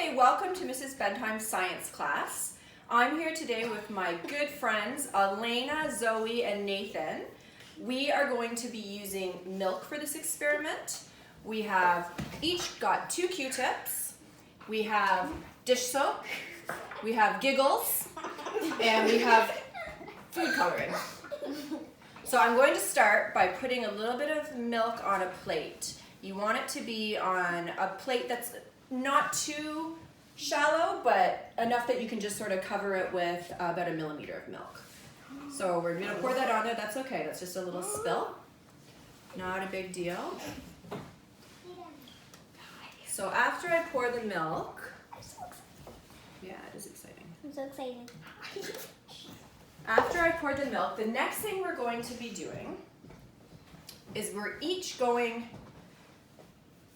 Okay, welcome to Mrs. Bentheim's science class. I'm here today with my good friends Elena, Zoe, and Nathan. We are going to be using milk for this experiment. We have each got 2 Q-tips, we have dish soap, we have giggles, and we have food coloring. So I'm going to start by putting a little bit of milk on a plate. You want it to be on a plate that's not too shallow, but enough that you can just sort of cover it with about 1 millimeter of milk. So we're going to pour that on there. That's okay. That's just a little spill. Not a big deal. So after I pour the milk, yeah, it is exciting. I'm so excited. After I pour the milk, the next thing we're going to be doing is we're each going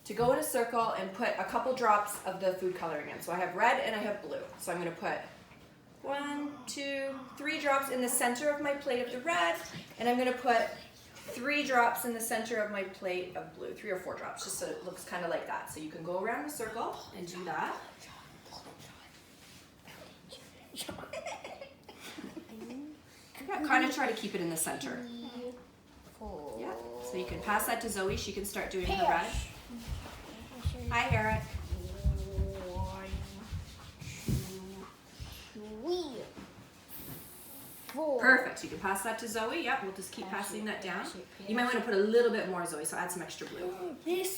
to go in a circle and put a couple drops of the food coloring in. So I have red and I have blue. So I'm going to put 1, 2, 3 drops in the center of my plate of the red, and I'm going to put 3 drops in the center of my plate of blue, 3 or 4 drops, just so it looks kind of like that. So you can go around the circle and do that. Yeah, kind of try to keep it in the center. Yeah. So you can pass that to Zoe. She can start doing the red. Hi, Eric. 1, 2, 3, 4. Perfect. You can pass that to Zoe. Yep, we'll just keep passing that down. You might want to put a little bit more, Zoe, so add some extra blue.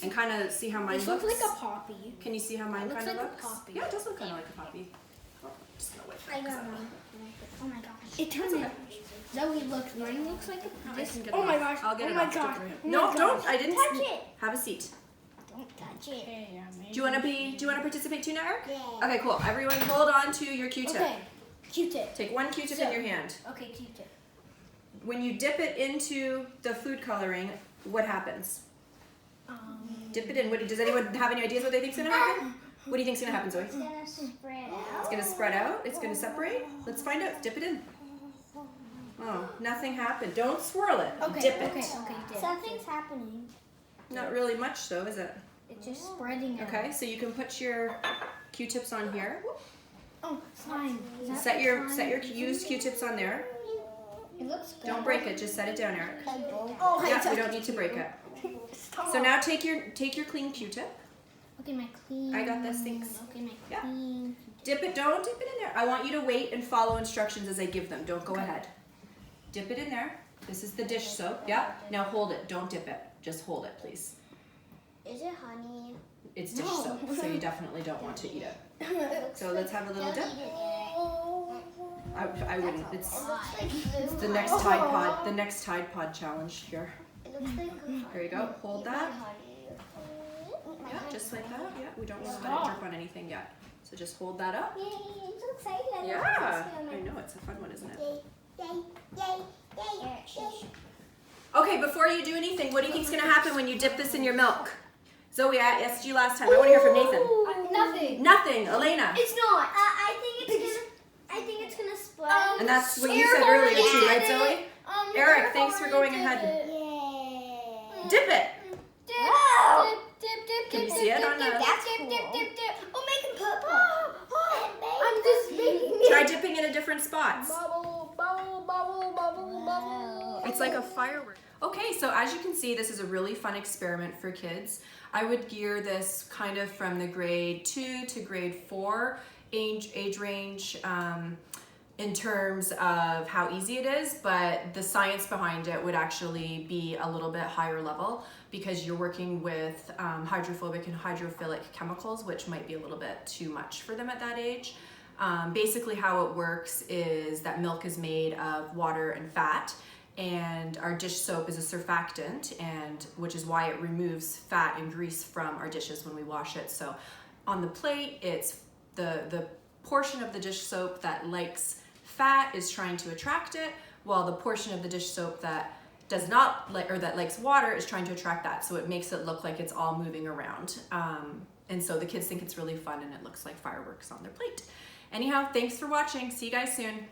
And kind of see how mine This looks. looks like a poppy. Can you see how mine kind of like a looks? poppy. Yeah, it does look kind of like a poppy. Oh, just gonna whip I it. don't know. Oh my gosh. It turns out. Zoe looks, mine looks like a I can get Oh it my off. gosh. I'll get Oh it my off. gosh. Don't worry. Oh No, my don't. gosh. I didn't. Touch it. Have a seat. Don't touch it. Do you want to participate too, now, Eric? Yeah. Okay, cool. Everyone, hold on to your Q-tip. Okay. Q-tip. Take 1 Q-tip in your hand. Okay, Q-tip. When you dip it into the food coloring, what happens? Dip it in. Does anyone have any ideas what they think's gonna happen? What do you think's gonna happen, Zoe? It's gonna spread out. It's gonna spread out. It's gonna separate. Let's find out. Dip it in. Oh, nothing happened. Don't swirl it. Okay, Dip it. okay, dip. Something's happening. Not really much though, is it? It's just spreading out. Okay, so you can put your Q-tips on here. Oh, slime. Is that Set your slime? used Q-tips on there. It looks good. Don't break it. Just set it down, Eric. Oh, Yeah, we don't need to break it. So now take your clean Q-tip. Okay, my clean. I got this, thanks. Okay, my Yeah. clean. Dip it. Don't dip it in there. I want you to wait and follow instructions as I give them. Don't go ahead. Dip it in there. This is the dish soap. Yeah. Now hold it. Don't dip it. Just hold it, please. Is it honey? It's dish soap, so you definitely don't want to eat it. So let's have a little dip. I wouldn't. It's the next Tide Pod. The next Tide Pod challenge here. It looks like Here you go. Hold that. honey. Yeah, just like that. Yeah. We don't want to let it drip on anything yet. So just hold that up. Yay, I'm so excited. Yeah. I know it's a fun one, isn't it? Yay, yay, yay, yay. Okay, before you do anything, what do you think's gonna happen when you dip this in your milk? Zoe, I asked you last time. I want to hear from Nathan. Nothing. Nothing. Elena. It's not. I think it's gonna spread. And that's what you said earlier too, right, Zoe? Eric, thanks for going ahead. Yay. Dip it. Wow. Dip. Can you see it on the? That's Dip. Oh, make it purple. I'm just making it. Try dipping in a different spots. Bubble. It's like a firework. Okay, so as you can see, this is a really fun experiment for kids. I would gear this kind of from the grade 2 to grade 4 age range in terms of how easy it is, but the science behind it would actually be a little bit higher level because you're working with hydrophobic and hydrophilic chemicals, which might be a little bit too much for them at that age. Basically how it works is that milk is made of water and fat, and our dish soap is a surfactant, and which is why it removes fat and grease from our dishes when we wash it. So on the plate, it's the portion of the dish soap that likes fat is trying to attract it, while the portion of the dish soap that does not like, or that likes water, is trying to attract that. So it makes it look like it's all moving around. And so the kids think it's really fun and it looks like fireworks on their plate. Anyhow, thanks for watching. See you guys soon.